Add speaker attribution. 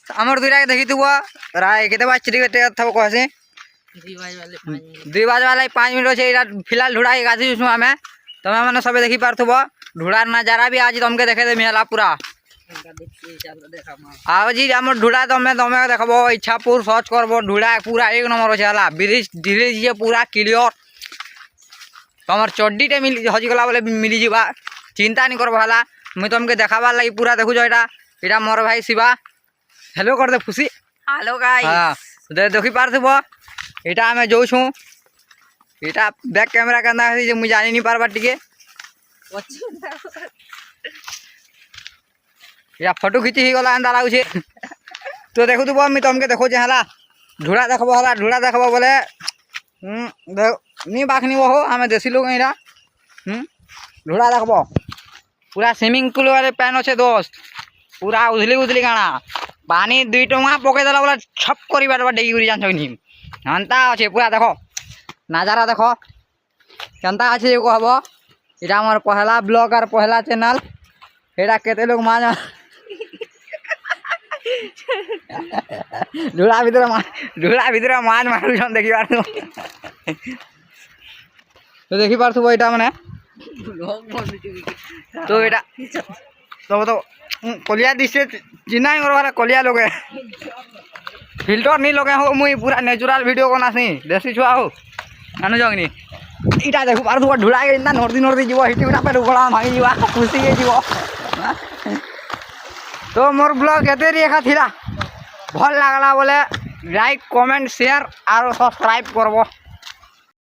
Speaker 1: आमर दुईटा देखी थी राय केते बाज चिड़ी केते थब कहसे 2 बजे वाले 5 मिनट छे फिलहाल ढुड़ा के गाधी छु हमें तमे माने सबे देखि पारथबो ढुड़ा नजारा भी आज तुमके देखे दे मिला पूरा आओ जी हमर ढुड़ा तमे देखबो इच्छापुर सर्च करबो ढुड़ा पूरा 1 नंबर छे हला ब्रिज धीरे धीरे पूरा क्लियर तमर चड्डीटे मिल हजी गला बोले मिली जीवा चिंता नहीं करबो हला मुई तुमके देखाबार लागि पूरा देखु जो एटा मोर भाई शिवा हेलो कर दे खुशी
Speaker 2: हेलो गाइस
Speaker 1: हां देखि पारथबो एटा हमें जो छु एटा बैक कैमरा करना है जे मुई जानि नहीं पारबा टिके या फोटो खींची ही गला अंदा लागु छे तो देखु तो मी तुमके देखो जे हला ढुड़ा देखबो बोले नी बाखनी वो हो हमें देसी लोग एरा ढुड़ा देखबो पूरा स्विमिंग पूल वाले पैन अच्छे दोस्त पूरा उजली गाना पानी 2 टंगा पके देला बोला छप करी बार डेगी उरी जान छनी हंता अच्छे पूरा देखो नजारा देखो केनता अच्छे को हबो एटा हमर पहला ब्लॉग और पहला चैनल एटा केते लोग मान ढुड़ा भीतर मान मारू छन देखि बार तो देखि पारथबो एटा माने तो एटा तो कलिया दिसे चिन्हा ही करवार कलिया लोगे फिल्टर नहीं लगे हो मुई पूरा नेचुरल वीडियो बनासी देसी छुआ हो आनु जगनी इटा देखु पारथबो ढुड़ा के इतना नर्दी जीवो हिटी उना पे ढुकड़ा भागी जीवा खुशी के जीवो तो मोर ब्लॉग एते रेखा थिला भल लागला बोले लाइक कमेंट शेयर और सब्सक्राइब करबो।